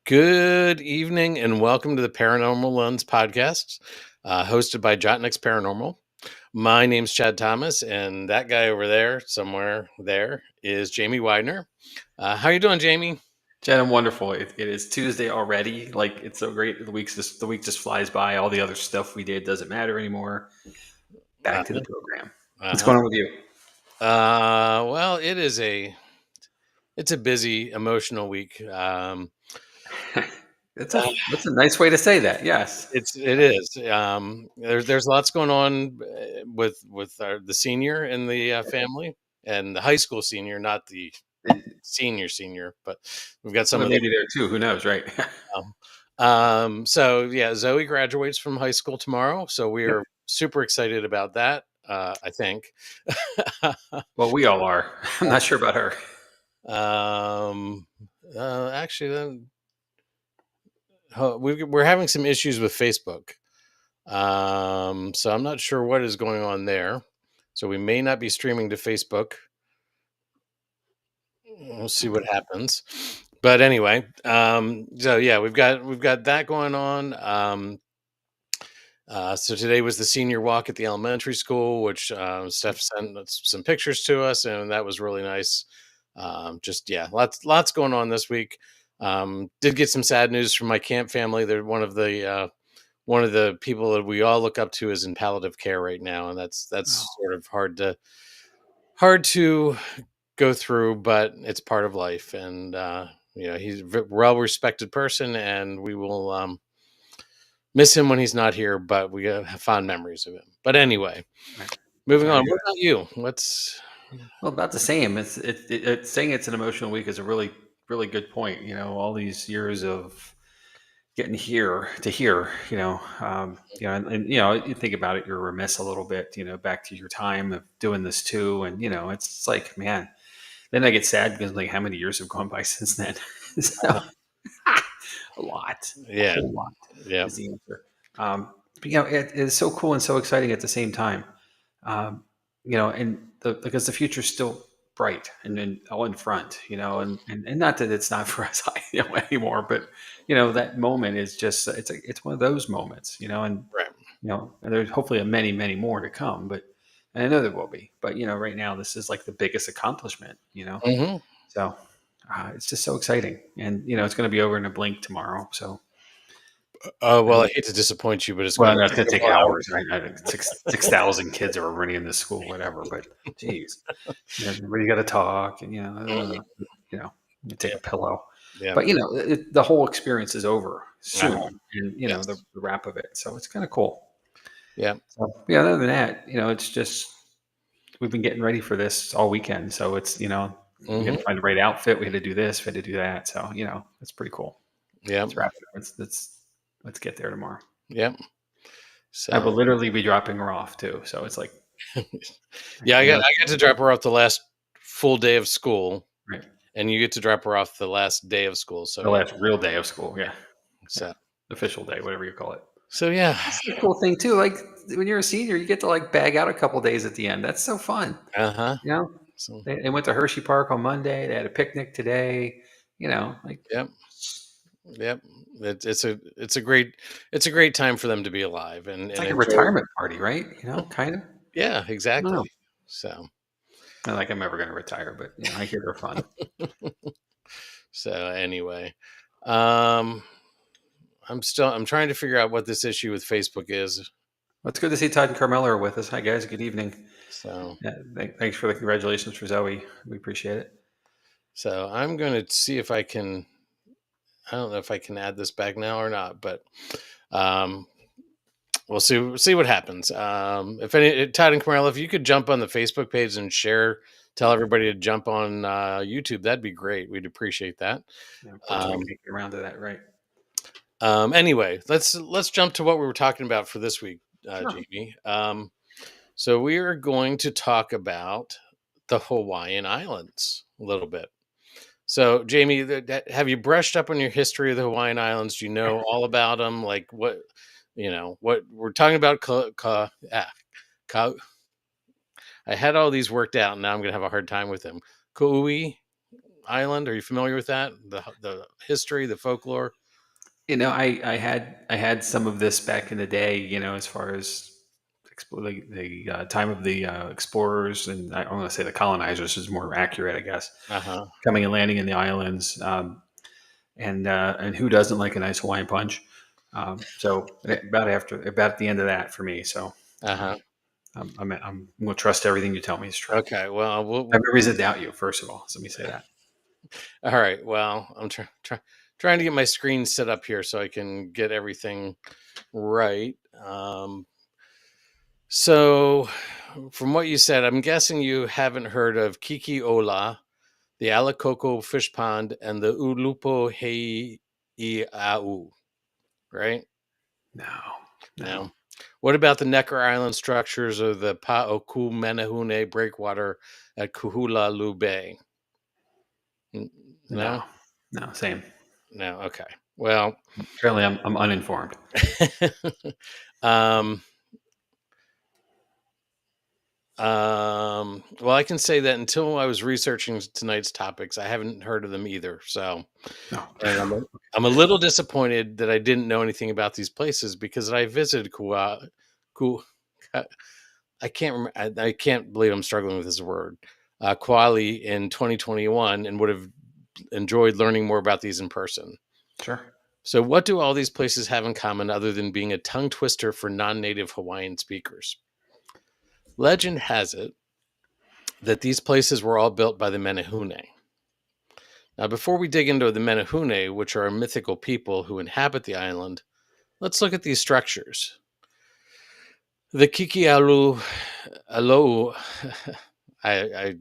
Good evening and welcome to the Paranormal Lens podcast, hosted by Jott-Nyx Paranormal. My name's Chad Thomas, and that guy over there, somewhere there, is Jamie Widener. How you doing, Jamie? Jen, I'm wonderful. It is Tuesday already. Like, it's so great. The week just flies by. All the other stuff we did doesn't matter anymore. Back to the program. What's Uh-huh. going on with you? Well, it's a busy, emotional week. That's a nice way to say that. Yes. It is. There's lots going on with the senior in the family and the high school senior, not the senior, but we've got some Well, of maybe there too. Who knows, right? so yeah, Zoe graduates from high school tomorrow, so we Yep. are super excited about that. I think. Well, we all are. I'm not sure about her. um, Actually, then we're having some issues with Facebook. So I'm not sure what is going on there. So we may not be streaming to Facebook. We'll see what happens. But anyway, so yeah, we've got that going on. So today was the senior walk at the elementary school, which Steph sent some pictures to us, and that was really nice. Just yeah, lots going on this week. Did get some sad news from my camp family. They're one of the people that we all look up to is in palliative care right now, and that's Oh, sort of hard to go through, but it's part of life. And he's a well respected person, and we will miss him when he's not here, but we have fond memories of him. But anyway, right. moving Sorry on. to hear What that. about you? What's Well, about the same. It's saying it's an emotional week is a really good point. All these years of getting here to here, and you think about it, you're remiss a little bit, back to your time of doing this too. And, it's like, man, then I get sad because like how many years have gone by since then? So, a lot, a yeah, whole lot yeah. is the answer. But, it is so cool and so exciting at the same time. And because the future's still bright and all in front, and not that it's not for us, anymore, but that moment is just it's one of those moments, and Right. and there's hopefully many many more to come, but and I know there will be, but right now this is like the biggest accomplishment, Hmm. so it's just so exciting, and it's going to be over in a blink tomorrow, so. Well, I hate to disappoint you, but it's going Well, to that's take going to take several hours. hours. Six thousand kids are running in this school, whatever. But geez, everybody got to talk, and you take Yeah, a pillow. yeah. But the whole experience is over Uh-huh. soon, and the Yes. wrap of it. So it's kind of cool. Yeah. So yeah, other than that, it's just we've been getting ready for this all weekend. So it's we had Hmm. to find the right outfit. We had to do this. We had to do that. So it's pretty cool. Yeah. Let's wrap it. Let's get there tomorrow. Yeah. I So will literally be dropping her off too. So it's like, yeah, I know, I got to drop her off the last full day of school, right? and you get to drop her off the last day of school. So The yeah. last real day of school. Yeah. Yeah. So Official day, whatever you call it. yeah. That's the cool thing too. Like when you're a senior, you get to like bag out a couple days at the end. That's so fun. Uh-huh. You know, So they went to Hershey Park on Monday. They had a picnic today. Like yep. Yep. It's a great time for them to be alive it's and like a enjoy. retirement party, right? Kind of. Yeah, I don't know. exactly. So Not like I'm ever going to retire, but I hear they're fun. so anyway. Um I'm trying to figure out what this issue with Facebook is. Well, it's good to see Todd and Carmela are with us. Hi guys, good evening. So Yeah, thanks for the congratulations for Zoe. We appreciate it. so I'm gonna see if I can. I don't know if I can add this back now or not, but um we'll see what happens. If any Todd and Camilla, if you could jump on the Facebook page and tell everybody to jump on YouTube, that'd be great. We'd appreciate that. Yeah, unfortunately, we Um, can't get around to that, right? anyway, let's jump to what we were talking about for this week, Sure. Jamie. So we are going to talk about the Hawaiian Islands a little bit. So, Jamie, have you brushed up on your history of the Hawaiian Islands? Do you know all about them? Like what we're talking about? Ka, I had all these worked out, and now I'm going to have a hard time with them. Kauai, island? Are you familiar with that? The history, the folklore? I had some of this back in the day. As far as the time of the explorers, and I want to say the colonizers is more accurate, I guess. Uh-huh. Coming and landing in the islands, and who doesn't like a nice Hawaiian punch? So about at the end of that for me. So Uh-huh. um, I'm going to trust everything you tell me is true. Okay. Well, I have no reason to doubt you. First of all, so let me say that. all right. Well, I'm trying to get my screen set up here so I can get everything right. So, from what you said, I'm guessing you haven't heard of Kiki Ola, the Alacoco fish pond, and the Ulupo Hei Iau, right? No, no, No. What about the Necker Island structures of the Pa'oku Menehune breakwater at Kuhulalu Bay? no, No? no. Same. No. Okay. Well, Apparently, I'm uninformed. um, well, I can say that until I was researching tonight's topics, I haven't heard of them either. So, No. and I'm a little disappointed that I didn't know anything about these places because I visited Ku, I can't remember. I can't believe I'm struggling with this word. Kuali in 2021 and would have enjoyed learning more about these in person. Sure. So, what do all these places have in common other than being a tongue twister for non native Hawaiian speakers? Legend has it that these places were all built by the Menehune. Now, before we dig into the Menehune, which are a mythical people who inhabit the island, let's look at these structures. The Kikialu Alou. I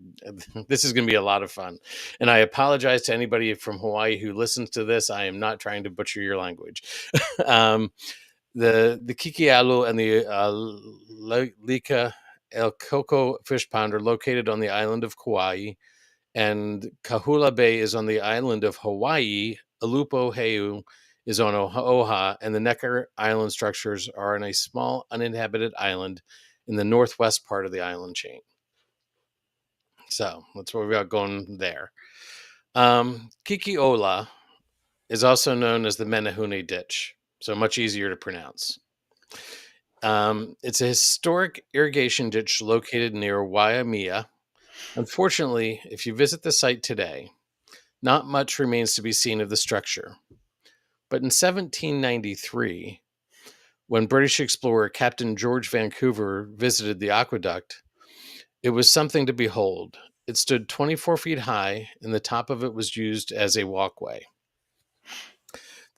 this is going to be a lot of fun, and I apologize to anybody from Hawaii who listens to this. I am not trying to butcher your language. um, the Kikialu and the Lika El Coco fish pond are located on the island of Kauai, and Kahula Bay is on the island of Hawaii. Alupo Heu is on Oahu, and the Necker Island structures are on a small uninhabited island in the northwest part of the island chain. So that's what we got going there. Kikiola is also known as the Menehune Ditch, so much easier to pronounce. It's a historic irrigation ditch located near Waimea. Unfortunately, if you visit the site today, not much remains to be seen of the structure. But in 1793, when British explorer Captain George Vancouver visited the aqueduct, it was something to behold. It stood 24 feet high, and the top of it was used as a walkway.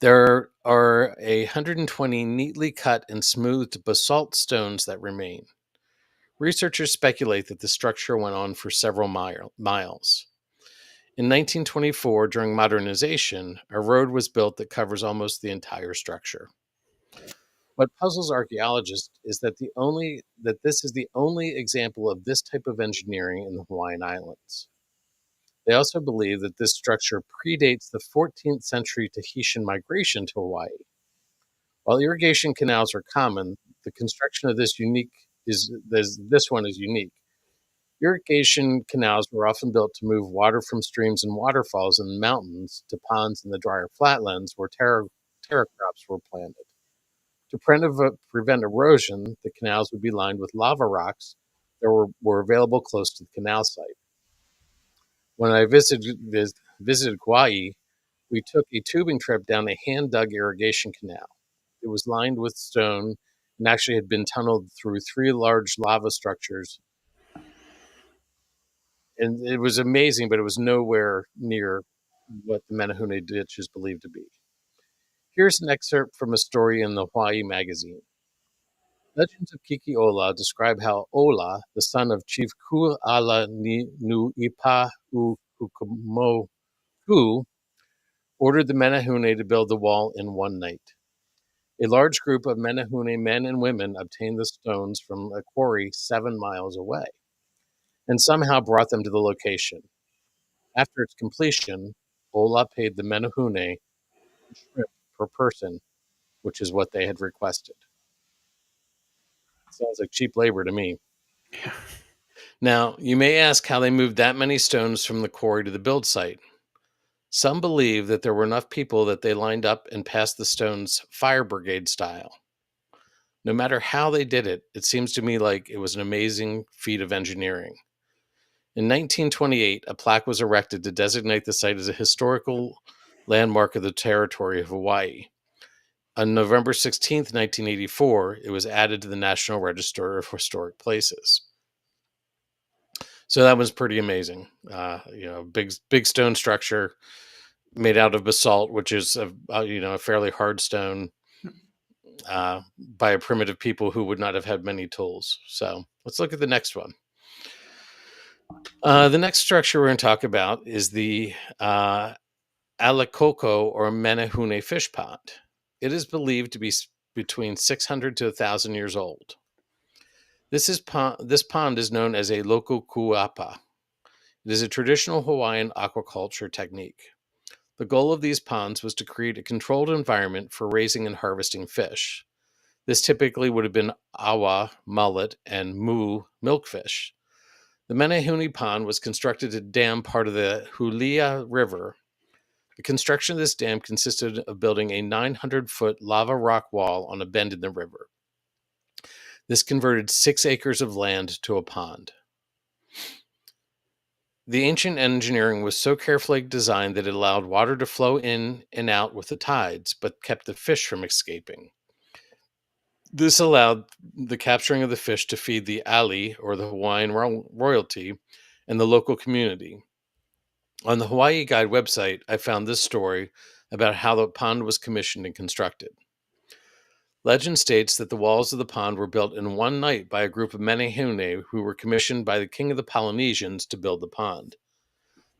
There are 120 neatly cut and smoothed basalt stones that remain. Researchers speculate that the structure went on for several miles. In 1924, during modernization, a road was built that covers almost the entire structure. What puzzles archaeologists is that this is the only example of this type of engineering in the Hawaiian Islands. They also believe that this structure predates the 14th century Tahitian migration to Hawaii. While irrigation canals are common, the construction of this one is unique. Irrigation canals were often built to move water from streams and waterfalls in the mountains to ponds in the drier flatlands where terra crops were planted. To prevent erosion, the canals would be lined with lava rocks that were available close to the canal site. When I visited Kauai, we took a tubing trip down a hand dug irrigation canal. It was lined with stone and actually had been tunneled through three large lava structures. And it was amazing, but it was nowhere near what the Menehune Ditch is believed to be. Here's an excerpt from a story in the Hawaii magazine. Legends of Kikiola describe how Ola, the son of Chief Kuala Nu Ipa Ukumo Ku, ordered the Menehune to build the wall in one night. A large group of Menehune men and women obtained the stones from a quarry 7 miles away and somehow brought them to the location. After its completion, Ola paid the Menehune shrimp per person, which is what they had requested. Sounds like cheap labor to me. Yeah. Now, you may ask how they moved that many stones from the quarry to the build site. Some believe that there were enough people that they lined up and passed the stones fire brigade style. No matter how they did it, it seems to me like it was an amazing feat of engineering. In 1928, a plaque was erected to designate the site as a historical landmark of the territory of Hawaii. On November 16th, 1984, it was added to the National Register of Historic Places. So that was pretty amazing. Big stone structure made out of basalt, which is a fairly hard stone by a primitive people who would not have had many tools. So let's look at the next one. The next structure we're going to talk about is the Alakoko or Menehune fish pond. It is believed to be between 600 to 1,000 years old. This pond is known as a lokokuapa. It is a traditional Hawaiian aquaculture technique. The goal of these ponds was to create a controlled environment for raising and harvesting fish. This typically would have been awa, mullet, and mu, milkfish. The Menehune Pond was constructed to dam part of the Hulia River. The construction of this dam consisted of building a 900-foot lava rock wall on a bend in the river. This converted 6 acres of land to a pond. The ancient engineering was so carefully designed that it allowed water to flow in and out with the tides, but kept the fish from escaping. This allowed the capturing of the fish to feed the ali, or the Hawaiian royalty, and the local community. On the Hawaii Guide website, I found this story about how the pond was commissioned and constructed. Legend states that the walls of the pond were built in one night by a group of Menehune who were commissioned by the king of the Polynesians to build the pond.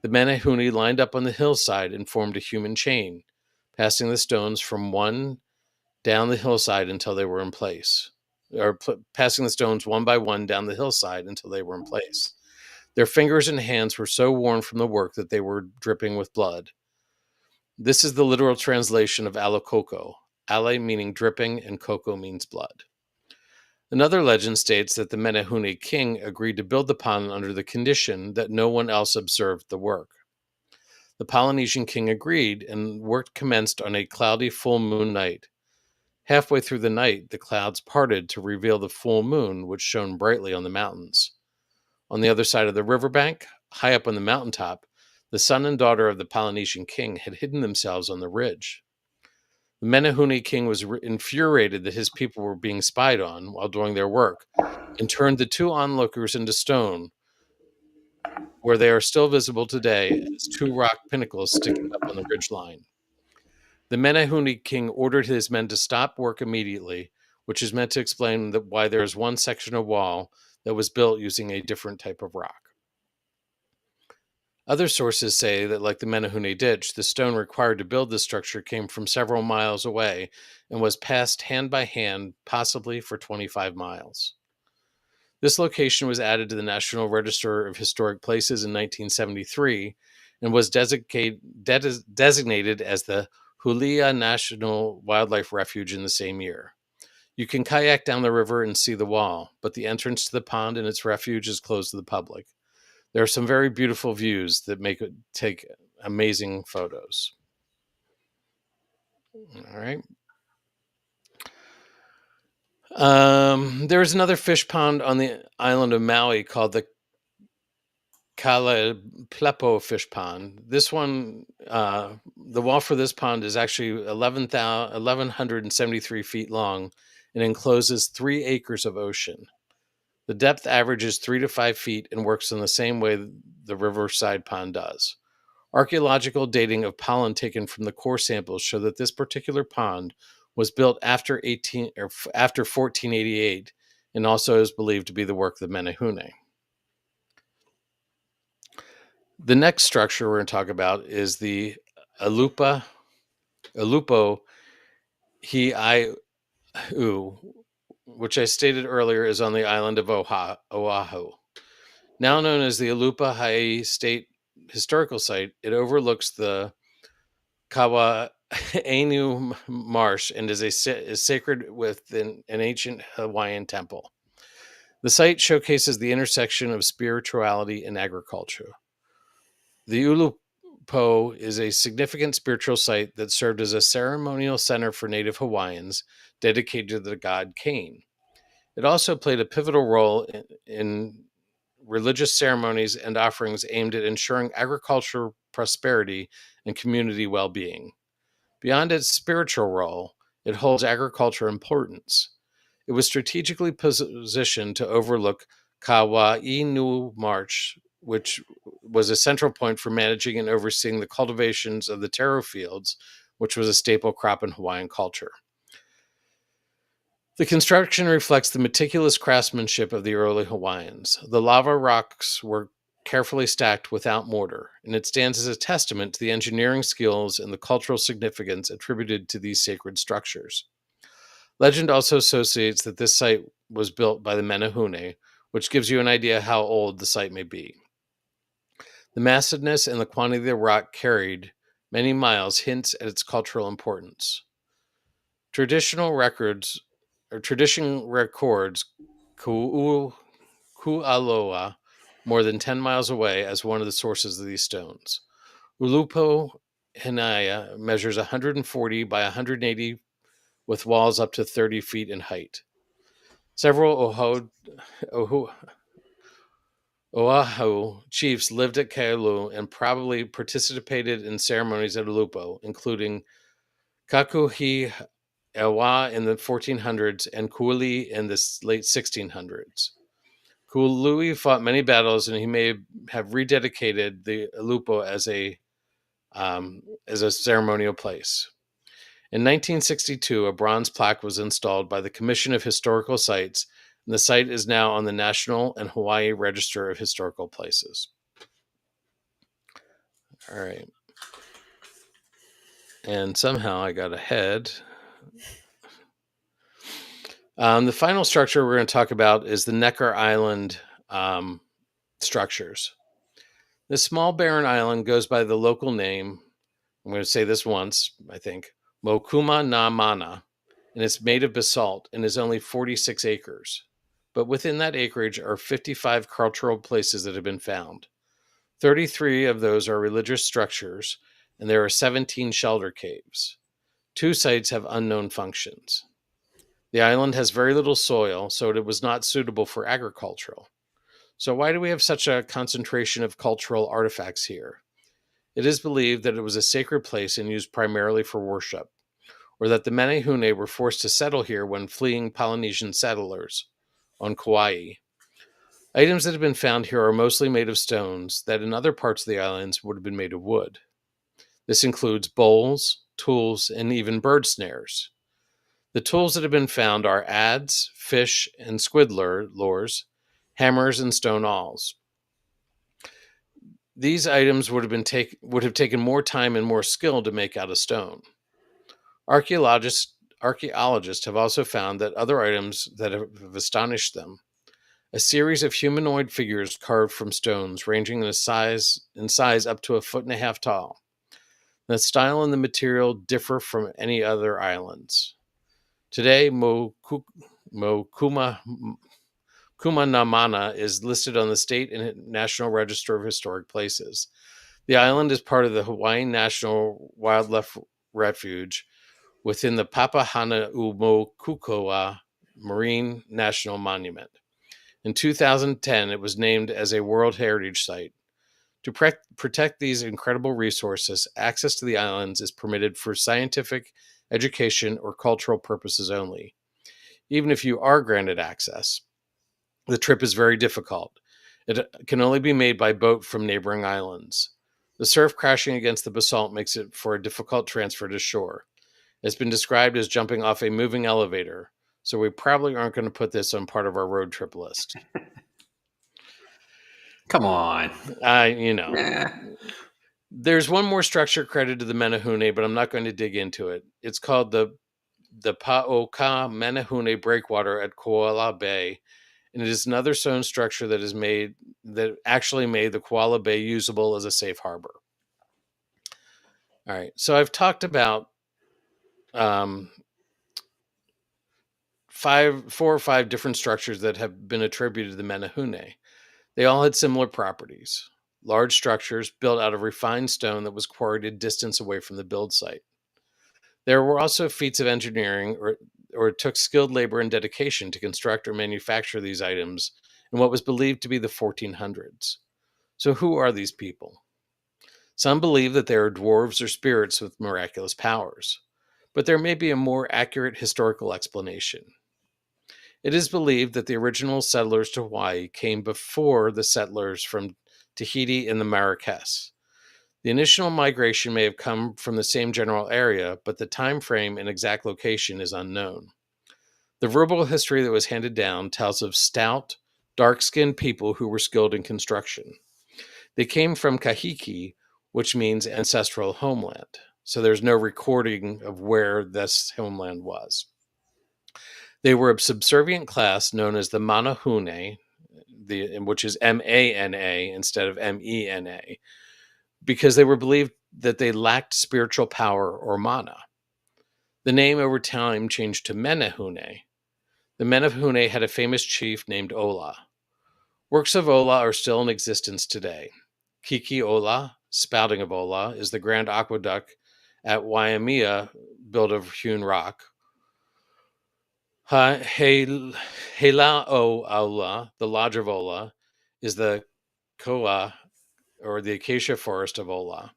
The Menehune lined up on the hillside and formed a human chain, passing the stones from one down the hillside until they were in place, or passing the stones one by one down the hillside until they were in place. Their fingers and hands were so worn from the work that they were dripping with blood. This is the literal translation of alokoko, ale meaning dripping and koko means blood. Another legend states that the Menehune king agreed to build the pond under the condition that no one else observed the work. The Polynesian king agreed, and work commenced on a cloudy full moon night. Halfway through the night, the clouds parted to reveal the full moon, which shone brightly on the mountains. On the other side of the riverbank, high up on the mountaintop, the son and daughter of the Polynesian king had hidden themselves on the ridge. The Menehune king was infuriated that his people were being spied on while doing their work, and turned the 2 onlookers into stone, where they are still visible today as 2 rock pinnacles sticking up on the ridge line. The Menehune king ordered his men to stop work immediately, which is meant to explain why there is one section of wall that was built using a different type of rock. Other sources say that, like the Menehune ditch, the stone required to build this structure came from several miles away and was passed hand by hand, possibly for 25 miles. This location was added to the National Register of Historic Places in 1973 and was designated as the Hulia National Wildlife Refuge in the same year. You can kayak down the river and see the wall, but the entrance to the pond and its refuge is closed to the public. There are some very beautiful views that make it take amazing photos. All right. There is another fish pond on the island of Maui called the Kaleplepo fish pond. This one, the wall for this pond is actually 1,173 feet long and encloses 3 acres of ocean. The depth averages 3 to 5 feet and works in the same way the riverside pond does. Archaeological dating of pollen taken from the core samples show that this particular pond was built after 1488 and also is believed to be the work of the Menehune. The next structure we're going to talk about is the Alupo Hi'iu, which I stated earlier is on the island of Oahu. Now known as the Alupo Hi'i State Historical Site, it overlooks the Kawaenu Marsh and is sacred within an ancient Hawaiian temple. The site showcases the intersection of spirituality and agriculture. The Ulupo is a significant spiritual site that served as a ceremonial center for Native Hawaiians dedicated to the god Cain. It also played a pivotal role in religious ceremonies and offerings aimed at ensuring agricultural prosperity and community well being. Beyond its spiritual role, it holds agricultural importance. It was strategically positioned to overlook Kawainu Marsh, which was a central point for managing and overseeing the cultivations of the taro fields, which was a staple crop in Hawaiian culture. The construction reflects the meticulous craftsmanship of the early Hawaiians. The lava rocks were carefully stacked without mortar, and it stands as a testament to the engineering skills and the cultural significance attributed to these sacred structures. Legend also associates that this site was built by the Menehune, which gives you an idea how old the site may be. The massiveness and the quantity of the rock carried many miles hints at its cultural importance. Traditional records Tradition records Kualoa more than 10 miles away as one of the sources of these stones. Ulupo Hinaya measures 140 by 180 with walls up to 30 feet in height. Several Oahu chiefs lived at Kailua and probably participated in ceremonies at Ulupo, including Kakuhi Ewa in the 1400s and Kuili in the late 1600s. Kuului fought many battles, and he may have rededicated the Ulupo as a ceremonial place. In 1962, a bronze plaque was installed by the Commission of Historical Sites, and the site is now on the National and Hawaii Register of Historical Places. All right. And somehow I got ahead. The final structure we're going to talk about is the Necker Island structures. This small barren island goes by the local name, I'm going to say this once, I think, Mokuma na Mana, and it's made of basalt and is only 46 acres. But within that acreage are 55 cultural places that have been found. 33 of those are religious structures, and there are 17 shelter caves. 2 sites have unknown functions. The island has very little soil, so it was not suitable for agricultural. So why do we have such a concentration of cultural artifacts here? It is believed that it was a sacred place and used primarily for worship, or that the Menehune were forced to settle here when fleeing Polynesian settlers on Kauai. Items that have been found here are mostly made of stones that in other parts of the islands would have been made of wood. This includes bowls, tools, and even bird snares. The tools that have been found are adze, fish, and squid lures, hammers, and stone awls. These items would have taken more time and more skill to make out of stone. Archaeologists have also found that other items that have astonished them. A series of humanoid figures carved from stones, ranging in size up to 1.5 feet tall. The style and the material differ from any other islands. Today, Kumanamana is listed on the State and National Register of Historic Places. The island is part of the Hawaiian National Wildlife Refuge within the Papahanaumokukoa Marine National Monument. In 2010, it was named as a World Heritage Site. To protect these incredible resources, access to the islands is permitted for scientific, education, or cultural purposes only. Even if you are granted access, the trip is very difficult. It can only be made by boat from neighboring islands. The surf crashing against the basalt makes it for a difficult transfer to shore. It's been described as jumping off a moving elevator, so we probably aren't going to put this on part of our road trip list. Come on. Nah. There's one more structure credited to the Menehune, but I'm not going to dig into it. It's called the Pa'oka Menehune Breakwater at Koala Bay, and it is another stone structure that actually made the Koala Bay usable as a safe harbor. All right, so I've talked about 4 or 5 different structures that have been attributed to the Menehune. They all had similar properties: large structures built out of refined stone that was quarried a distance away from the build site. There were also feats of engineering, or it took skilled labor and dedication to construct or manufacture these items in what was believed to be the 1400s. So, who are these people? Some believe that they are dwarves or spirits with miraculous powers, but there may be a more accurate historical explanation. It is believed that the original settlers to Hawaii came before the settlers from Tahiti and the Marquesas. The initial migration may have come from the same general area, but the time frame and exact location is unknown. The verbal history that was handed down tells of stout, dark-skinned people who were skilled in construction. They came from Kahiki, which means ancestral homeland. So there's no recording of where this homeland was. They were a subservient class known as the Menehune, which is M-A-N-A instead of M-E-N-A, because they were believed that they lacked spiritual power or mana. The name over time changed to Menehune. The Menehune had a famous chief named Ola. Works of Ola are still in existence today. Kiki Ola, Spouting of Ola, is the grand aqueduct at Waimea, built of hewn rock. Helao Ola, the Lodge of Ola, is the Koa, or the acacia forest of Ola.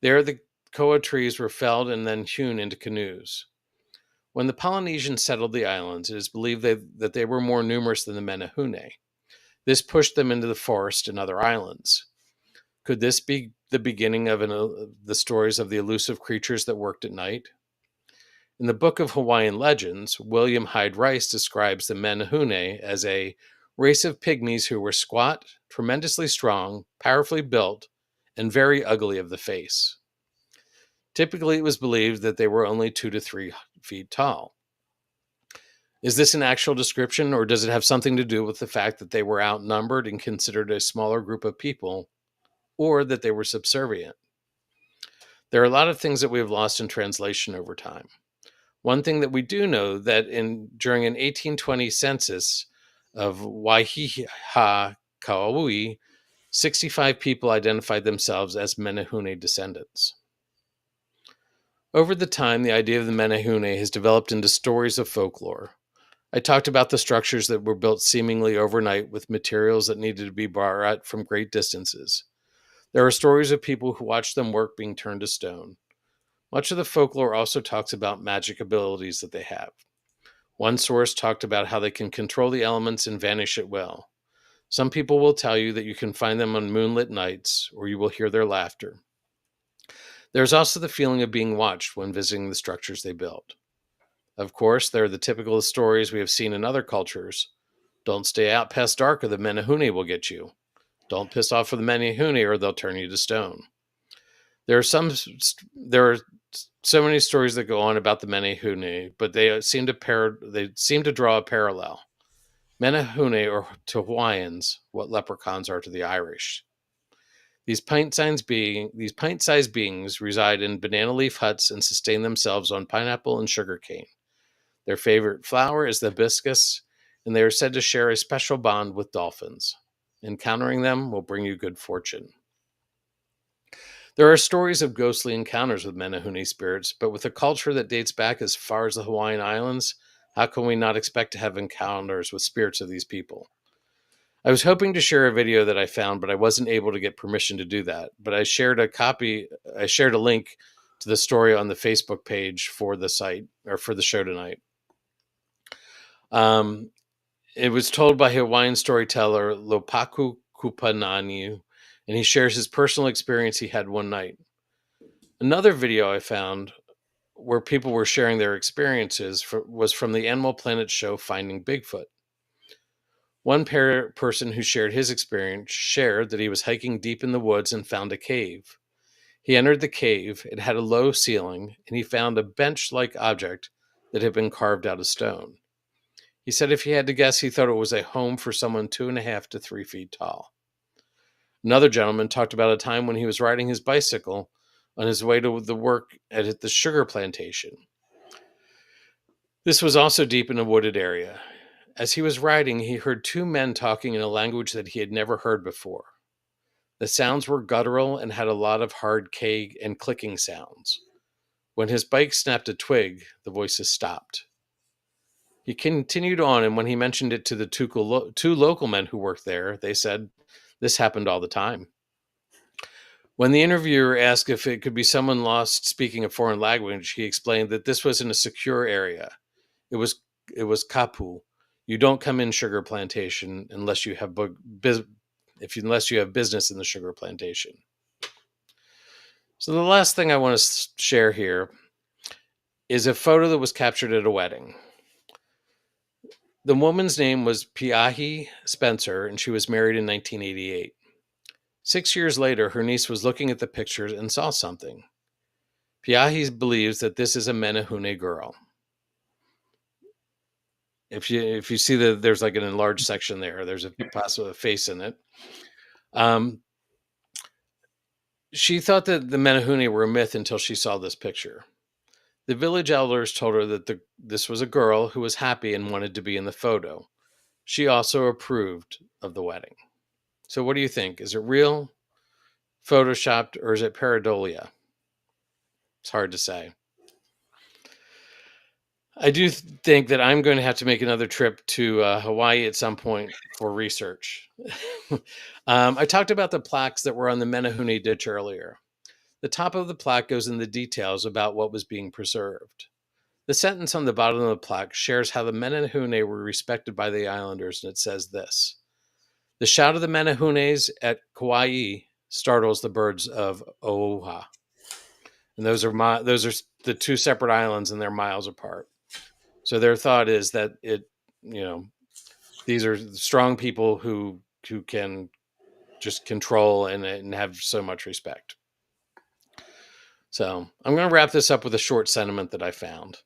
There, the koa trees were felled and then hewn into canoes. When the Polynesians settled the islands, it is believed that they were more numerous than the Menehune. This pushed them into the forest and other islands. Could this be the beginning of the stories of the elusive creatures that worked at night? In the Book of Hawaiian Legends, William Hyde Rice describes the Menehune as a race of pygmies who were squat, tremendously strong, powerfully built, and very ugly of the face. Typically, it was believed that they were only 2 to 3 feet tall. Is this an actual description, or does it have something to do with the fact that they were outnumbered and considered a smaller group of people, or that they were subservient? There are a lot of things that we have lost in translation over time. One thing that we do know that during an 1820 census of Waihiha Kauai, 65 people identified themselves as Menehune descendants. Over the time, the idea of the Menehune has developed into stories of folklore. I talked about the structures that were built seemingly overnight with materials that needed to be brought from great distances. There are stories of people who watched them work being turned to stone. Much of the folklore also talks about magic abilities that they have. One source talked about how they can control the elements and vanish at will. Some people will tell you that you can find them on moonlit nights, or you will hear their laughter. There's also the feeling of being watched when visiting the structures they built. Of course, there are the typical stories we have seen in other cultures. Don't stay out past dark or the Menehune will get you. Don't piss off for the Menehune or they'll turn you to stone. There are so many stories that go on about the Menehune, but they seem to draw a parallel. Menehune are to Hawaiians what leprechauns are to the Irish. These pint-sized beings reside in banana leaf huts and sustain themselves on pineapple and sugarcane. Their favorite flower is the hibiscus, and they are said to share a special bond with dolphins. Encountering them will bring you good fortune. There are stories of ghostly encounters with Menehune spirits, but with a culture that dates back as far as the Hawaiian Islands, how can we not expect to have encounters with spirits of these people? I was hoping to share a video that I found, but I wasn't able to get permission to do that. But I shared a link to the story on the Facebook page for the site, or for the show tonight. It was told by Hawaiian storyteller Lopaku Kupanani, and he shares his personal experience he had one night. Another video I found where people were sharing their experiences was from the Animal Planet show Finding Bigfoot. One person who shared his experience shared that he was hiking deep in the woods and found a cave. He entered the cave, it had a low ceiling, and he found a bench-like object that had been carved out of stone. He said if he had to guess, he thought it was a home for someone 2.5 to 3 feet tall. Another gentleman talked about a time when he was riding his bicycle on his way to the work at the sugar plantation. This was also deep in a wooded area. As he was riding, he heard two men talking in a language that he had never heard before. The sounds were guttural and had a lot of hard K and clicking sounds. When his bike snapped a twig, the voices stopped. He continued on, and when he mentioned it to the two local men who worked there, they said this happened all the time. When the interviewer asked if it could be someone lost speaking a foreign language, he explained that this was in a secure area. It was kapu. You don't come in sugar plantation unless you have unless you have business in the sugar plantation. So the last thing I want to share here is a photo that was captured at a wedding. The woman's name was Piahi Spencer, and she was married in 1988. 6 years later, her niece was looking at the pictures and saw something. Piahi believes that this is a Menehune girl. If you see that there's like an enlarged section there, there's a possible face in it. She thought that the Menehune were a myth until she saw this picture. The village elders told her that this was a girl who was happy and wanted to be in the photo. She also approved of the wedding. So what do you think? Is it real, photoshopped, or is it pareidolia? It's hard to say. I do think that I'm going to have to make another trip to Hawaii at some point for research. I talked about the plaques that were on the Menehune ditch earlier. The top of the plaque goes into details about what was being preserved. The sentence on the bottom of the plaque shares how the Menehune were respected by the islanders, and it says this: "The shout of the Menehunes at Kauai startles the birds of Oahu." And those are the two separate islands, and they're miles apart. So their thought is that these are strong people who can just control and have so much respect. So I'm going to wrap this up with a short sentiment that I found.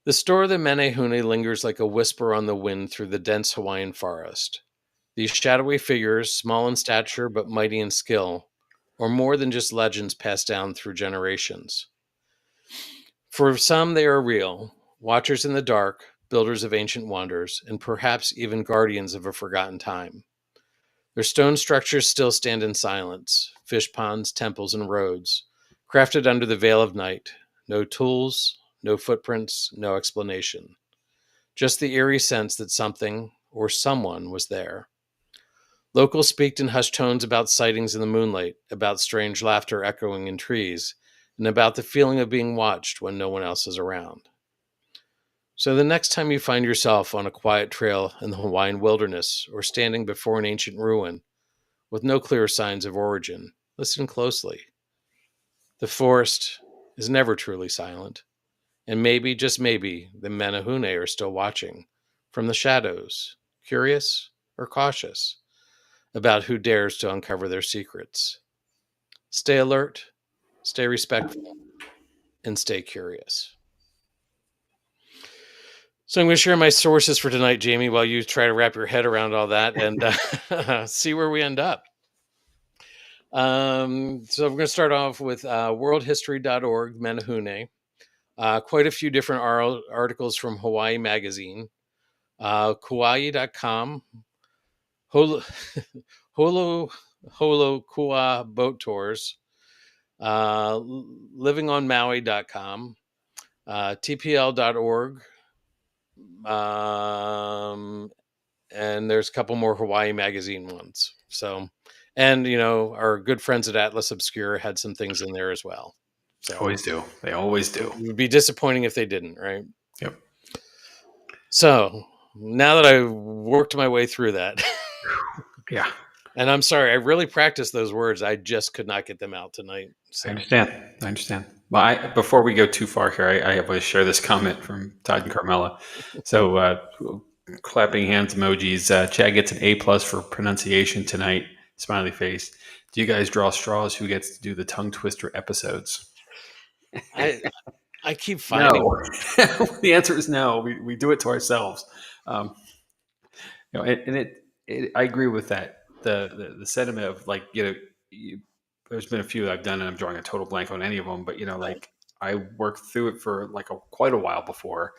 The story of the Menehune lingers like a whisper on the wind through the dense Hawaiian forest. These shadowy figures, small in stature but mighty in skill, are more than just legends passed down through generations. For some, they are real, watchers in the dark, builders of ancient wonders, and perhaps even guardians of a forgotten time. Their stone structures still stand in silence: fish ponds, temples, and roads, crafted under the veil of night. No tools, no footprints, no explanation. Just the eerie sense that something or someone was there. Locals speak in hushed tones about sightings in the moonlight, about strange laughter echoing in trees, and about the feeling of being watched when no one else is around. So the next time you find yourself on a quiet trail in the Hawaiian wilderness or standing before an ancient ruin with no clear signs of origin, listen closely. The forest is never truly silent, and maybe, just maybe, the Menehune are still watching from the shadows, curious or cautious about who dares to uncover their secrets. Stay alert, stay respectful, and stay curious. So I'm going to share my sources for tonight, Jamie, while you try to wrap your head around all that and see where we end up. So I'm going to start off with worldhistory.org, Menehune. Quite a few different articles from Hawaii Magazine, Kauai.com, Holo Kua Boat Tours, livingonmaui.com, tpl.org, and there's a couple more Hawaii Magazine ones. So, and our good friends at Atlas Obscure had some things in there as well. So Always do. They always do. it would be disappointing if they didn't, right? Yep. So now that I worked my way through that, Yeah. and I'm sorry, I really practiced those words. I just could not get them out tonight. So. I understand. Well, before we go too far here, I have to share this comment from Todd and Carmela. So, clapping hands emojis. Chad gets an A+ for pronunciation tonight. Smiley face. Do you guys draw straws? Who gets to do the tongue twister episodes? I keep finding No. The answer is no. We do it to ourselves. I agree with that. The sentiment of like there's been a few I've done, and I'm drawing a total blank on any of them. But like I worked through it for like quite a while before,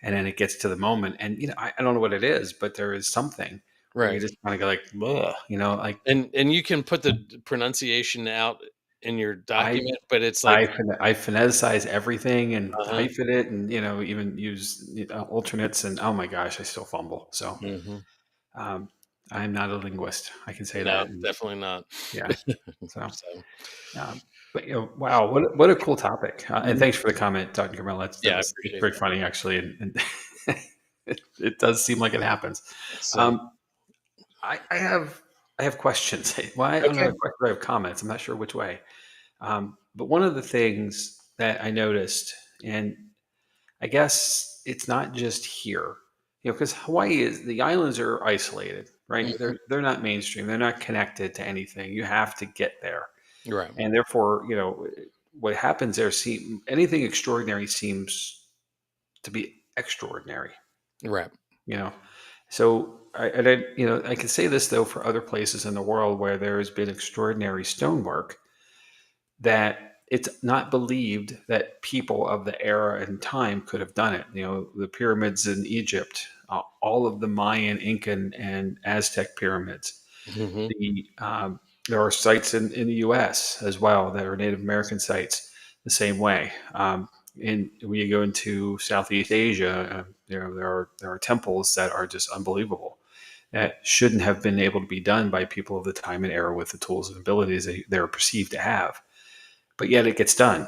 and then it gets to the moment, and I don't know what it is, but there is something and you Right. just kind of go like, "Ugh," like And you can put the pronunciation out in your I document, but it's like I phoneticize everything and uh-huh. hyphen it, and even use alternates, and oh my gosh, I still fumble. So Mhm. um, I'm not a linguist. I can say No, that. And definitely not. yeah. So. So, Um, but wow, what a cool topic, and mhm. thanks for the comment, Dr. Carmel. That Yeah, I was appreciate very that. funny, actually, and it does seem like it happens. So Um, I have questions. Well, I don't know okay. if I have comments. I'm not sure which way. But one of the things that I noticed, and I guess it's not just here, because Hawaii is the islands are isolated, right? Mhm. They're not mainstream. They're not connected to anything. You have to get there, Right. and therefore, what happens there, anything extraordinary seems to be extraordinary, Right. you know. So I can say this though for other places in the world where there has been extraordinary stonework, that it's not believed that people of the era and time could have done it. The pyramids in Egypt, all of the Mayan, Incan, and Aztec pyramids. Mhm. There are sites in the U.S. as well that are Native American sites the same way. And when you go into Southeast Asia, there are temples that are just unbelievable, that shouldn't have been able to be done by people of the time and era with the tools and abilities they're perceived to have, but yet it gets done.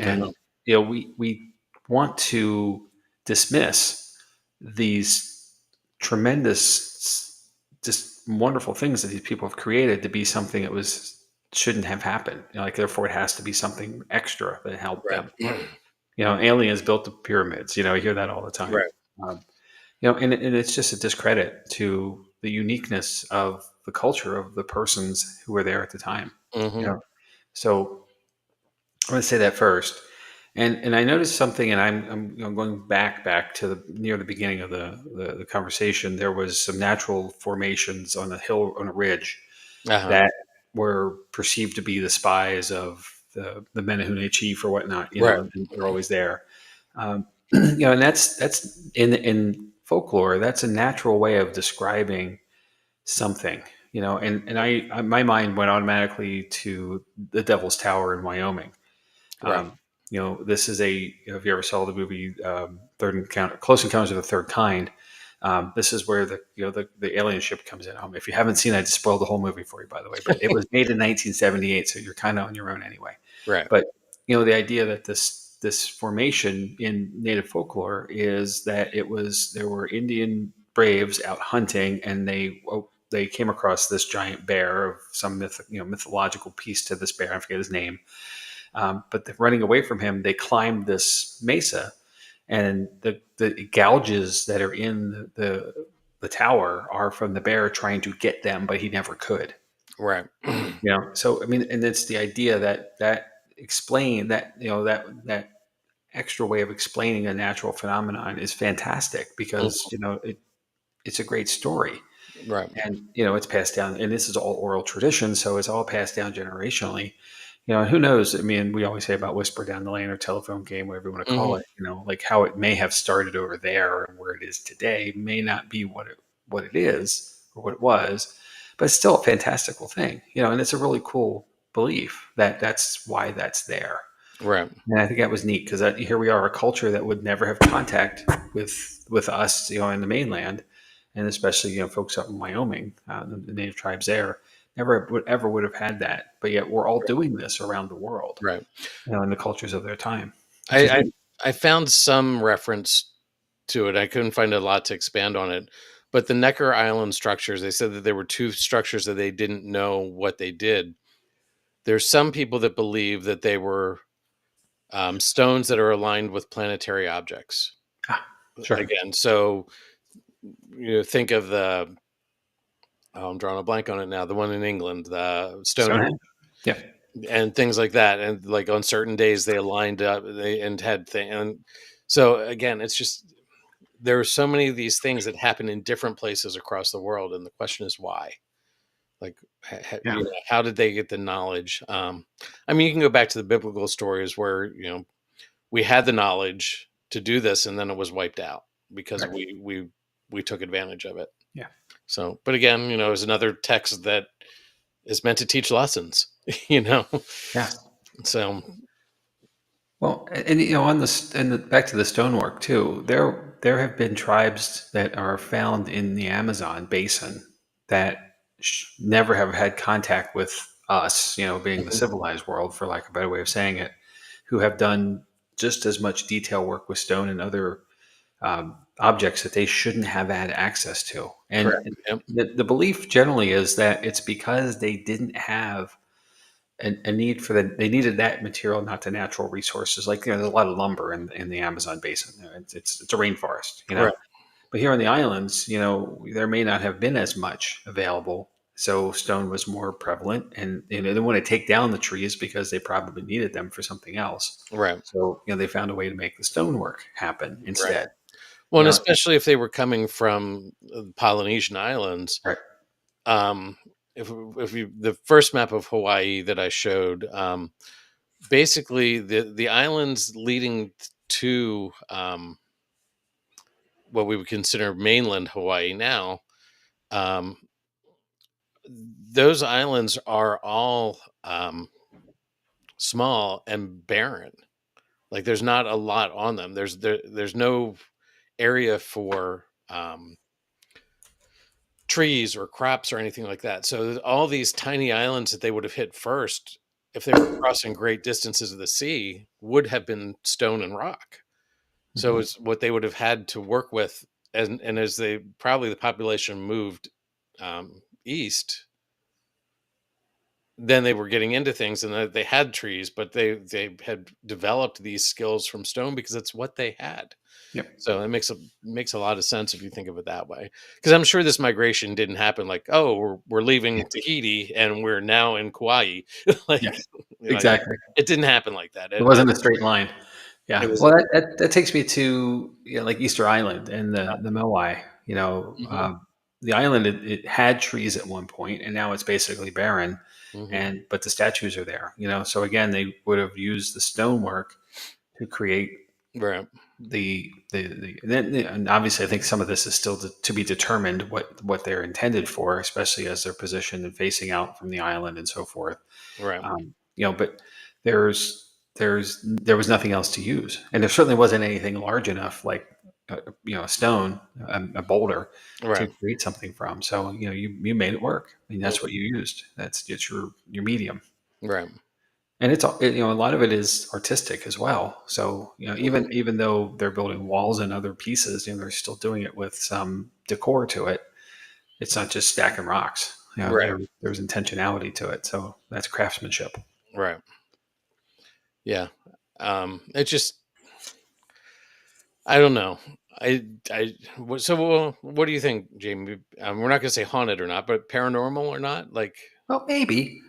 Uh-huh. And we want to dismiss these tremendous, just wonderful things that these people have created to be something that was shouldn't have happened. Like therefore, it has to be something extra that helped them. Right. Aliens built the pyramids. I hear that all the time. Right. Um, and it's just a discredit to the uniqueness of the culture of the persons who were there at the time. You Mhm. know, so I'm going to say that first. And I noticed something, and I'm going back to near the beginning of the conversation. There was some natural formations on a hill, on a ridge, Uh-huh. that were perceived to be the spies of the Menehune chief or whatnot. Right. And they're always there. And that's in folklore. That's a natural way of describing something. My mind went automatically to the Devil's Tower in Wyoming. Right. um, this is if you ever saw the movie Close Encounters of the Third Kind, this is where the alien ship comes in. If you haven't seen it, I just spoiled the whole movie for you, by the way. But it was made in 1978, so you're kind of on your own anyway. Right. But the idea that this formation in native folklore is that there were Indian braves out hunting, and they came across this giant bear of some mythological piece to this bear. I forget his name. But running away from him, they climbed this mesa, and the gouges that are in the tower are from the bear trying to get them, but he never could. Right. So I mean, and it's the idea that explain that that extra way of explaining a natural phenomenon is fantastic, because Mhm. it's a great story. Right. And it's passed down, and this is all oral tradition, so it's all passed down generationally. And who knows? I mean, we always say about whisper down the lane or telephone game, whatever you want to call Mhm. it. Like how it may have started over there, and where it is today may not be what it is or what it was, but it's still a fantastical thing. And it's a really cool belief that that's why that's there. Right. And I think that was neat, because here we are, a culture that would never have contact with us, in the mainland, and especially folks up in Wyoming, the native tribes there, never would have had that. But yet we're all doing this around the world, Right. in the cultures of their time, which is I neat. I found some reference to it. I couldn't find a lot to expand on it. But the Necker Island structures, they said that there were two structures that they didn't know what they did. There's some people that believe that they were stones that are aligned with planetary objects. Ah, sure. Again, so think of the I'm drawing a blank on it now. The one in England, the Stonehenge, Stonehenge. Yeah. and things like that. And like on certain days, they aligned up. They and had thing. And so again, it's just there are so many of these things that happen in different places across the world, and the question is why. Like, Yeah. how did they get the knowledge? I mean, you can go back to the biblical stories where we had the knowledge to do this, and then it was wiped out because Right. we took advantage of it. Yeah. So, but again, is another text that is meant to teach lessons, you know. Yeah. So, Well, and on this, and back to the stonework too. There have been tribes that are found in the Amazon basin that never have had contact with us. Being the mhm, civilized world, for lack of a better way of saying it, who have done just as much detail work with stone and other objects that they shouldn't have had access to. correct. And Yep. the belief generally is that it's because they didn't have a need for they needed that material, not the natural resources. Like, there's a lot of lumber in the Amazon basin. It's a rainforest, Right. but here on the islands, there may not have been as much available. So stone was more prevalent, and they didn't want to take down the trees because they probably needed them for something else. Right. So they found a way to make the stonework happen Right. instead. Well, You and know, especially if they were coming from the Polynesian islands. right? Um, if you the first map of Hawaii that I showed, basically the islands leading to what we would consider mainland Hawaii now, um, those islands are all small and barren. Like there's not a lot on them. There's no area for trees or crops or anything like that. So all these tiny islands that they would have hit first, if they were crossing great distances of the sea, would have been stone and rock. So Mhm. it's what they would have had to work with, and as they probably the population moved east, then they were getting into things, and they had trees, but they had developed these skills from stone because it's what they had. Yep. So it makes a lot of sense if you think of it that way. Because I'm sure this migration didn't happen like, oh, we're leaving Tahiti and we're now in Kauai. Yeah. Like Exactly. it didn't happen like that. It It wasn't a straight line. it Yeah. was Well, that takes me to, like Easter Island and the Moai. mhm, The island, it had trees at one point, and now it's basically barren. mhm, But the statues are there. So again, they would have used the stonework to create right, and obviously, I think some of this is still to be determined what they're intended for, especially as they're positioned and facing out from the island and so forth. right, But there was nothing else to use, and there certainly wasn't anything large enough, like a stone, a boulder, to right, create something from. So you made it work. I mean, that's mhm, what you used. That's just your medium, right, and a lot of it is artistic as well. So mhm, even though they're building walls and other pieces, they're still doing it with some decor to it. It's not just stacking rocks. right, There's intentionality to it. So that's craftsmanship. right. Yeah. It just I don't know. What do you think, Jamie? We're not going to say haunted or not, but paranormal or not? Like, Well, maybe.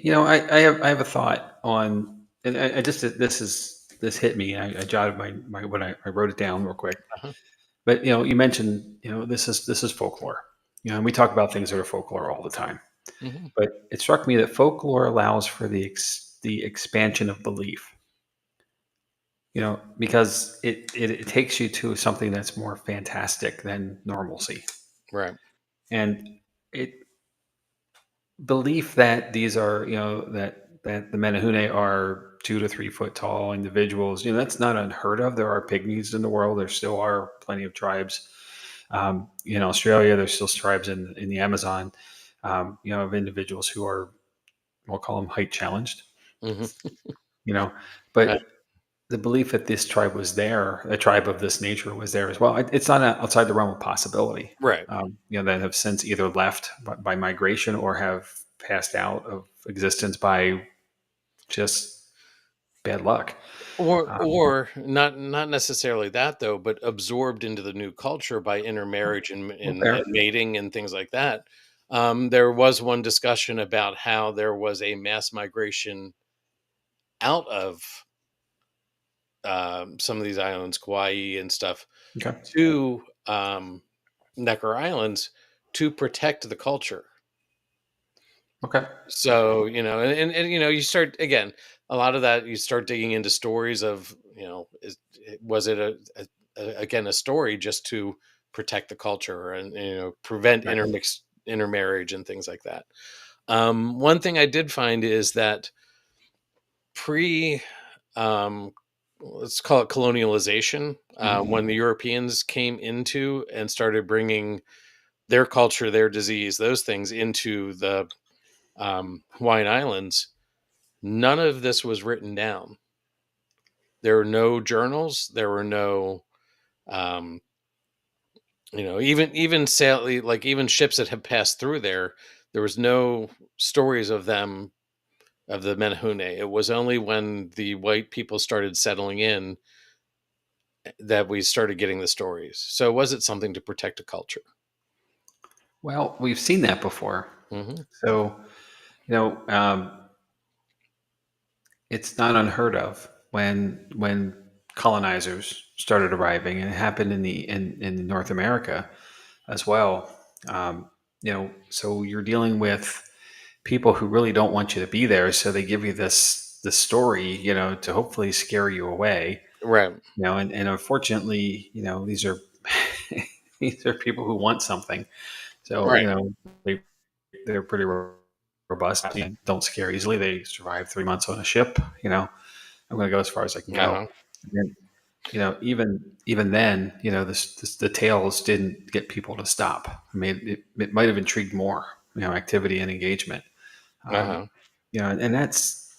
I have a thought on, and I just this hit me. I jotted my when I wrote it down real quick. uh-huh, But you mentioned this is folklore. And we talk about things that are folklore all the time. mhm, But it struck me that folklore allows for the expansion of belief. Because it takes you to something that's more fantastic than normalcy, right, and it belief that these are, that the Menehune are 2 to 3 foot tall individuals. That's not unheard of. There are pygmies in the world. There still are plenty of tribes. In Australia, there's still tribes in the Amazon. Of individuals who are, we'll call them height challenged. mhm, You know, right, but the belief that this tribe was there, a tribe of this nature was there as well. It's not outside the realm of possibility. right. That have since either left by migration or have passed out of existence by just bad luck. Um, Or not necessarily that though, but absorbed into the new culture by intermarriage and well, and fair. mating and things like that. There was one discussion about how there was a mass migration out of some of these islands, Kauai and stuff, Okay. to Necker Islands to protect the culture. Okay. So, and you start again, a lot of that you start digging into stories of, was it again a story just to protect the culture and prevent Right. intermarriage and things like that. One thing I did find is that pre let's call it colonialization, Mhm. when the Europeans came into and started bringing their culture, their disease, those things into the Hawaiian Islands, none of this was written down. There were no journals. There were no, um, even sail like even ships that have passed through there. There was no stories of them, of the Menehune. It was only when the white people started settling in that we started getting the stories. So was it something to protect a culture? Well, we've seen that before. Hmm. So, you know, it's not unheard of when colonizers started arriving, and it happened in North America as well. Um, so you're dealing with people who really don't want you to be there, so they give you this story, to hopefully scare you away. Right. And unfortunately, these are these are people who want something. So Right. they're pretty robust and don't scare easily. They survive 3 months on a ship. I'm going to go as far as I can go. Uh-huh. And even then, the tales didn't get people to stop. I mean, it might have intrigued more, activity and engagement. Um, Uh-huh. and that's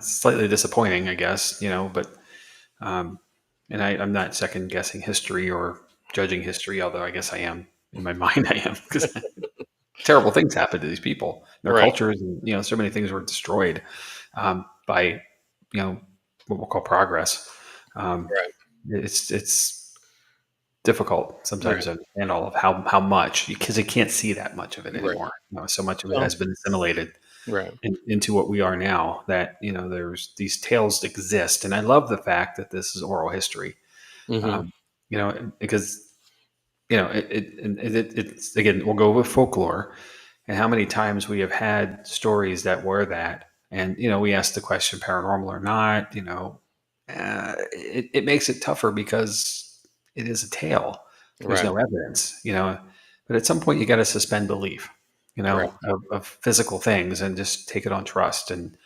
slightly disappointing, I guess. But um, and I'm not second guessing history or judging history, although I guess I am in my mind. I am, because terrible things happen to these people, their Right. cultures, and so many things were destroyed by what we'll call progress. Um, Right. it's difficult sometimes Right. to understand all of how much, because they can't see that much of it Right. anymore. So much of it Well, has been assimilated right. into what we are now. That there's these tales exist, and I love the fact that this is oral history. Hmm. Because it's, again, we'll go with folklore, and how many times we have had stories that were that, and we ask the question, paranormal or not. It makes it tougher because it is a tale. There's Right. no evidence, but at some point you got to suspend belief, Right. of physical things, and just take it on trust. And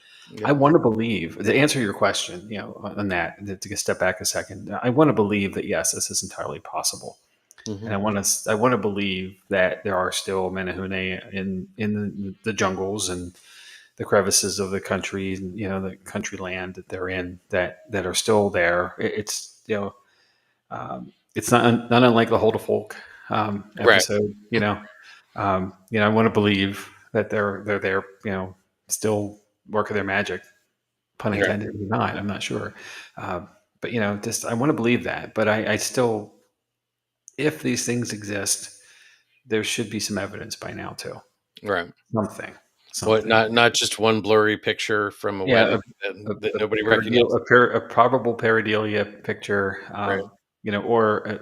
I Yep. want to believe, to answer your question, on that, to step back a second, I want to believe that yes, this is entirely possible. Hmm. And I want to believe that there are still Menehune in the jungles and the crevices of the country, the country land that they're in, that are still there. It's not unlike the Hold a Folk Right. episode. I want to believe that they're there, still working their magic, pun Right. intended or not. I'm not sure, uh, but just I want to believe that. But I still, if these things exist, there should be some evidence by now too. Right. Something, What? something. Not just one blurry picture from a Yeah, wedding that a nobody pareidolia, recognized. a probable pareidolia picture, Right. or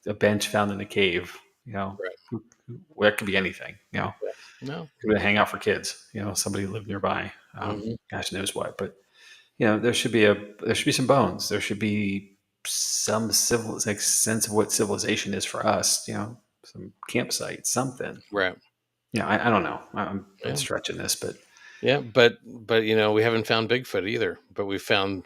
a bench found in a cave. Right. That could be anything. Yeah. No. Could be a hangout for kids. Somebody lived nearby. Hmm. Gosh knows what, but there should be some bones. There should be some like sense of what civilization is for us. Some campsite, something. Right. I don't know. I'm Yeah. stretching this, but Yeah. But we haven't found Bigfoot either. But we found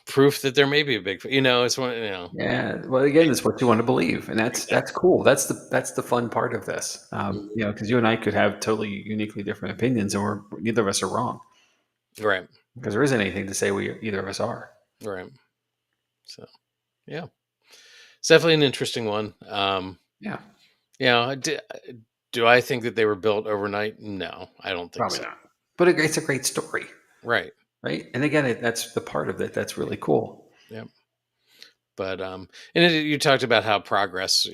proof that there may be a Bigfoot. It's one. yeah. Well, again, it's what you want to believe, and that's Exactly. cool. That's the fun part of this. Mhm. Because you and I could have totally uniquely different opinions, and neither of us are wrong, Right. because there isn't anything to say we either of us are. Right. So yeah, it's definitely an interesting one. Yeah, Do I think that they were built overnight? No, I don't think probably so. not. But it's a great story, Right. right? And again, that's the part of it that's really cool. Yeah. But and you talked about how progress.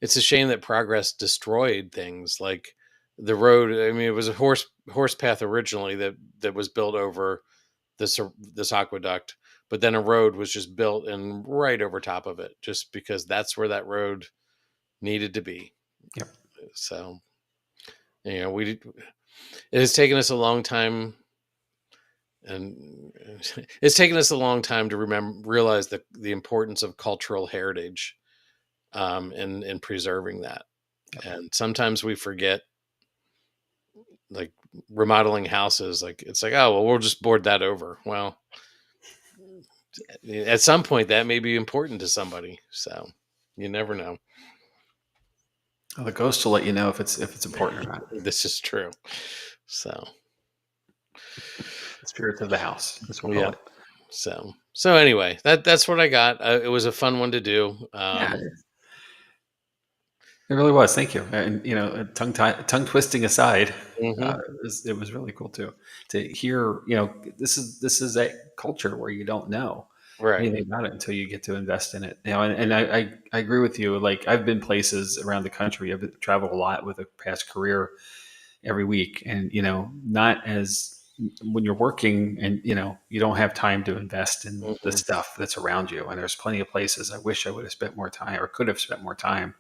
It's a shame that progress destroyed things like the road. I mean, it was a horse path originally that was built over this aqueduct, but then a road was just built and right over top of it, just because that's where that road needed to be. Yep. So we it has taken us a long time and it's taken us a long time to realize the importance of cultural heritage, in preserving that. Yep. And sometimes we forget, like remodeling houses, like it's like, oh well, we'll just board that over. Well, at some point that may be important to somebody, so you never know. Well, the ghost will let you know if it's important or not. This is true. So The spirits of the house, as we'll call yeah. it. So anyway, that's what I got. It was a fun one to do. Yeah, it really was. Thank you. And tongue twisting aside, Mhm. it was really cool too to hear. This is a culture where you don't know Right. anything about it until you get to invest in it. And I agree with you. Like I've been places around the country. I've traveled a lot with a past career every week, and not as when you're working and you don't have time to invest in the Mhm. stuff that's around you. And there's plenty of places I wish I would have spent more time or could have spent more time,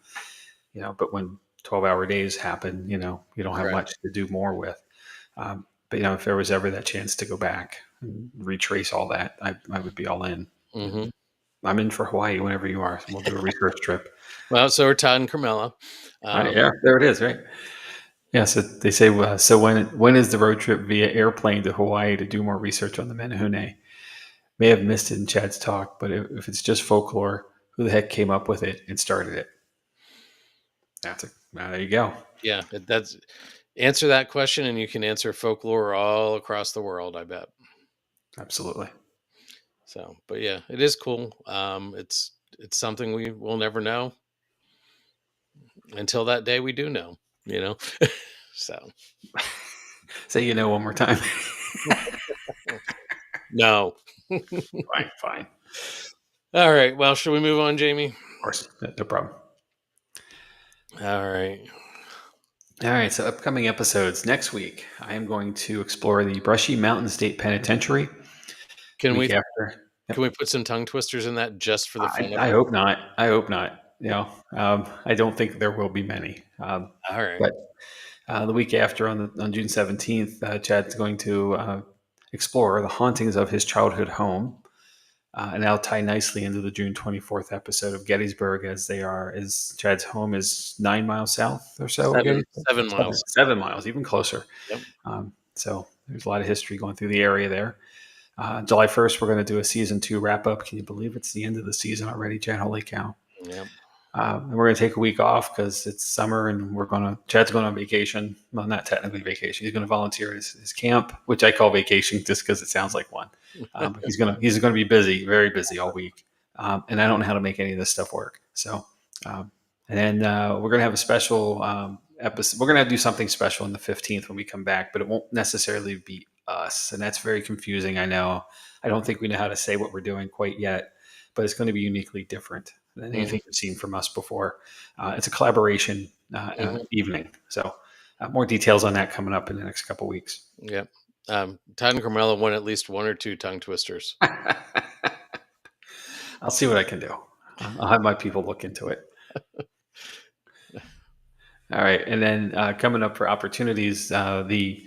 but when 12-hour days happen, you don't have Right. much to do more with. But if there was ever that chance to go back and retrace all that, I would be all in. Mhm. I'm in for Hawaii whenever you are. We'll do a research trip. Well, so are Todd and Carmela. All right, Um, yeah, there it is, right? Yeah, so they say, so when is the road trip via airplane to Hawaii to do more research on the Menehune? May have missed it in Chad's talk, but if it's just folklore, who the heck came up with it and started it? There you go. yeah, that's answer that question, and you can answer folklore all across the world, I bet. Absolutely. So, but yeah, it is cool. It's something we will never know until that day we do know. You know. So Say one more time. no. Fine, fine. All right. Well, should we move on, Jamie? Of course, no problem. All right. All right, so upcoming episodes next week, I am going to explore the Brushy Mountain State Penitentiary. The Can week we after, can yep. we put some tongue twisters in that just for the fun of I it? hope not. I hope not. I don't think there will be many. All right. But the week after, on June 17th, Chad's going to explore the hauntings of his childhood home. And that'll tie nicely into the June 24th episode of Gettysburg, as Chad's home is 9 miles south or so of Seven Gettysburg. 7 miles. 7 miles, even closer. Yep. So there's a lot of history going through the area there. July 1st, we're going to do a season 2 wrap up. Can you believe it's the end of the season already, Chad? Holy cow. Yep. And we're going to take a week off because it's summer and Chad's going on vacation. Well, not technically vacation. He's going to volunteer at his camp, which I call vacation just because it sounds like one. But he's going to be busy, very busy all week. And I don't know how to make any of this stuff work. So, and then we're going to have a special episode. We're going to do something special on the 15th when we come back, but it won't necessarily be us. And that's very confusing. I know. I don't think we know how to say what we're doing quite yet, but it's going to be uniquely different than Mhm. anything you've seen from us before. It's a collaboration Mhm. evening. So more details on that coming up in the next couple weeks. Yep. Todd and Carmela won at least one or two tongue twisters. I'll see what I can do. I'll have my people look into it. All right. And then coming up for opportunities, the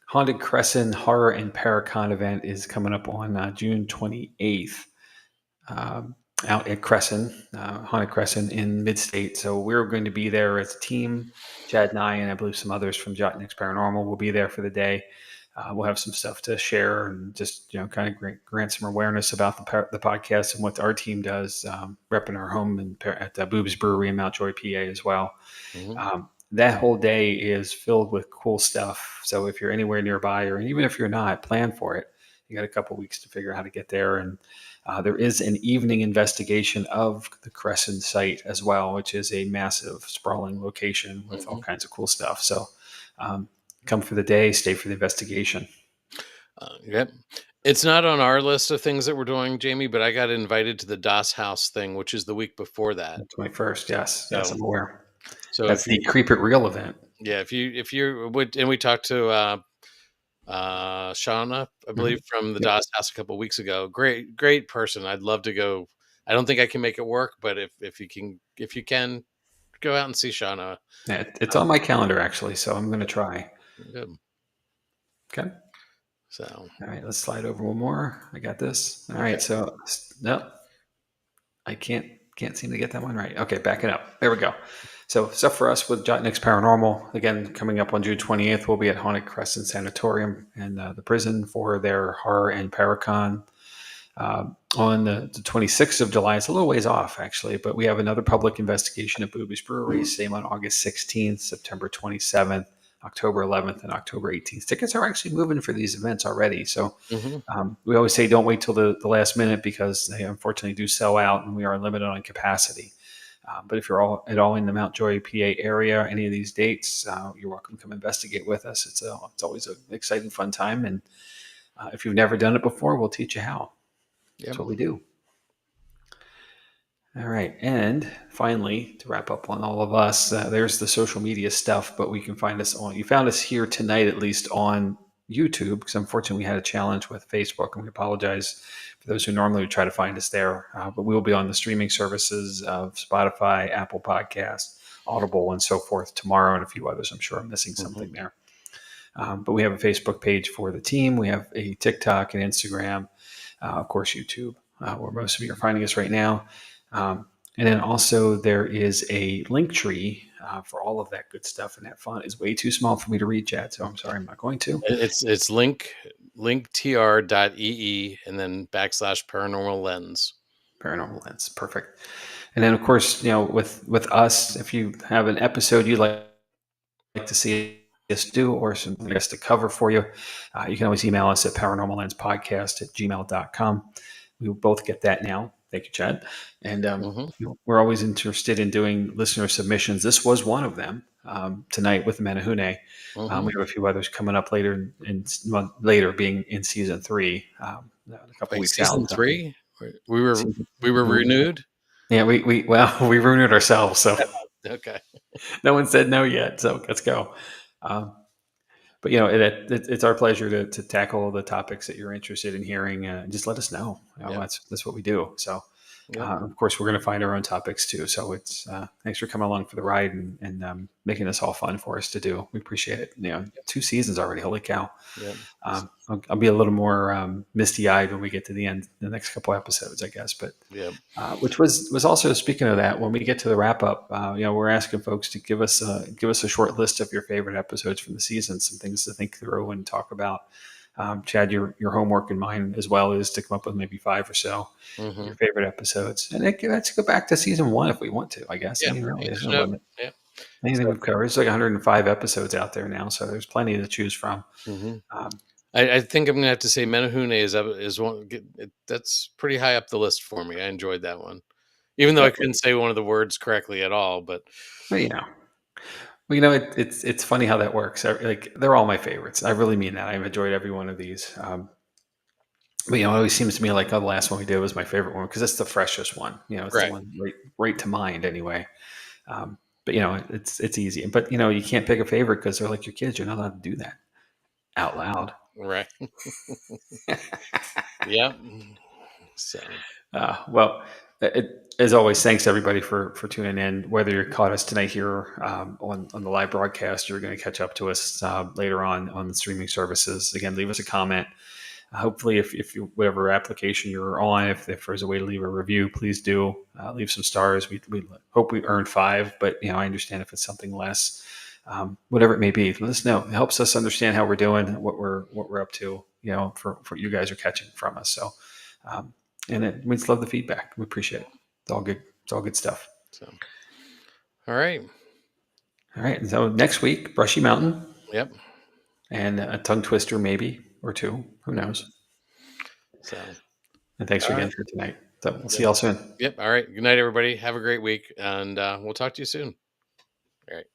Haunted Crescent Horror and Paracon event is coming up on June 28th. Out at Crescent, Haunted Crescent in Midstate. So we're going to be there as a team. Chad and I believe some others from Jott-Nyx Paranormal will be there for the day. We'll have some stuff to share and just kind of grant some awareness about the podcast and what our team does, repping our home at Boob's Brewery in Mount Joy, PA as well. Mhm. That whole day is filled with cool stuff. So if you're anywhere nearby, or even if you're not, plan for it. You got a couple weeks to figure out how to get there. And there is an evening investigation of the Crescent site as well, which is a massive, sprawling location with all Mhm. kinds of cool stuff. So come for the day, stay for the investigation. Yep. It's not on our list of things that we're doing, Jamie, but I got invited to the Das House thing, which is the week before that. 21st, yes, yes, So, I'm aware. so That's if the you, Creep It Real event. yeah, if you would, and we talked to Shauna, I believe, Mhm. from the Yep. Das House a couple weeks ago. Great person. I'd love to go. I don't think I can make it work, but if you can go out and see Shauna. Yeah, it's on my calendar actually, so I'm going to try. Good. Okay. So, All right, let's slide over one more. I got this. All okay. right, so nope, I can't seem to get that one right. Okay, backing up. There we go. So stuff for us with Jott-Nyx Paranormal. Again, coming up on June 28th, we'll be at Haunted Crescent Sanatorium and the prison for their horror and Paracon. On the 26th of July, it's a little ways off actually, but we have another public investigation at Boobies Brewery, same on August 16th, September 27th, October 11th, and October 18th. Tickets are actually moving for these events already. So Hmm. we always say don't wait till the last minute because they unfortunately do sell out and we are limited on capacity. But if you're at all in the Mount Joy, PA area, any of these dates, you're welcome to come investigate with us. It's always an exciting, fun time. And if you've never done it before, we'll teach you how. That's Yep. what we do. All right. And finally, to wrap up on all of us, there's the social media stuff, but we can find us on, you found us here tonight, at least on YouTube, because unfortunately we had a challenge with Facebook and we apologize for those who normally would try to find us there. But we will be on the streaming services of Spotify, Apple Podcasts, Audible, and so forth tomorrow, and a few others. I'm sure I'm missing Hmm. something there. But we have a Facebook page for the team. We have a TikTok and Instagram, of course, YouTube, where most of you are finding us right now. And then also there is a link tree for all of that good stuff. And that font is way too small for me to read, Chad. So I'm sorry, I'm not going to. It's linktr.ee and then backslash paranormal lens. Paranormal Lens, perfect. And then, of course, with us, if you have an episode you'd like to see us do or something us to cover for you, you can always email us at paranormallenspodcast@gmail.com. We will both get that now. Thank you, Chad. And Hmm. we're always interested in doing listener submissions. This was one of them tonight with Menehune. Hmm. We have a few others coming up later, later being in season 3, a couple Wait, weeks out. season 3? We were Season- we were we- renewed? yeah, well, we ruined it ourselves. So Okay. no one said no yet. So let's go. Um, but it's our pleasure to tackle the topics that you're interested in hearing. Just let us know. Yep. That's what we do. So, Yep. of course, we're going to find our own topics too. So it's thanks for coming along for the ride and making this all fun for us to do. We appreciate it. 2 seasons already. Holy cow! Yep. I'll be a little more misty eyed when we get to the end, the next couple episodes, I guess. But Yep. which was also, speaking of that, when we get to the wrap up, we're asking folks to give us a short list of your favorite episodes from the season, some things to think through and talk about. Chad, your homework and mine as well is to come up with maybe 5 or so of Hmm. your favorite episodes, and let's go back to season 1 if we want to. I guess. I Yeah. mean, really, there's no Yep. limit. Yep. Anything So, we've covered. There's like 105 episodes out there now, so there's plenty to choose from. hmm, Um, I think I'm gonna have to say Menehune is one. That's pretty high up the list for me. I enjoyed that one, even though I but, couldn't say one of the words correctly at all. But but, it's funny how that works. Like they're all my favorites. I really mean that. I've enjoyed every one of these. But it always seems to me like the last one we did was my favorite one because it's the freshest one. It's the right, one right to mind anyway. Um, but it's easy. But you can't pick a favorite because they're like your kids. You're not allowed to do that out loud. right, yep. So, Well, as always, thanks everybody for tuning in. Whether you caught us tonight here on the live broadcast, you're going to catch up to us later on the streaming services. Again, leave us a comment. Hopefully, if you, whatever application you're on, if there's a way to leave a review, please do leave some stars. We hope we earn 5, but I understand if it's something less, whatever it may be. Let us know. It helps us understand how we're doing, what we're up to. For you guys are catching from us. So, we just love the feedback. We appreciate it. It's all good. It's all good stuff. so, all right. All right. So next week, Brushy Mountain Yep. and a tongue twister, maybe or two. Who knows? So, And thanks all again right. for tonight. So we'll see Yep. y'all soon. Yep. All right. Good night, everybody. Have a great week, and we'll talk to you soon. All right.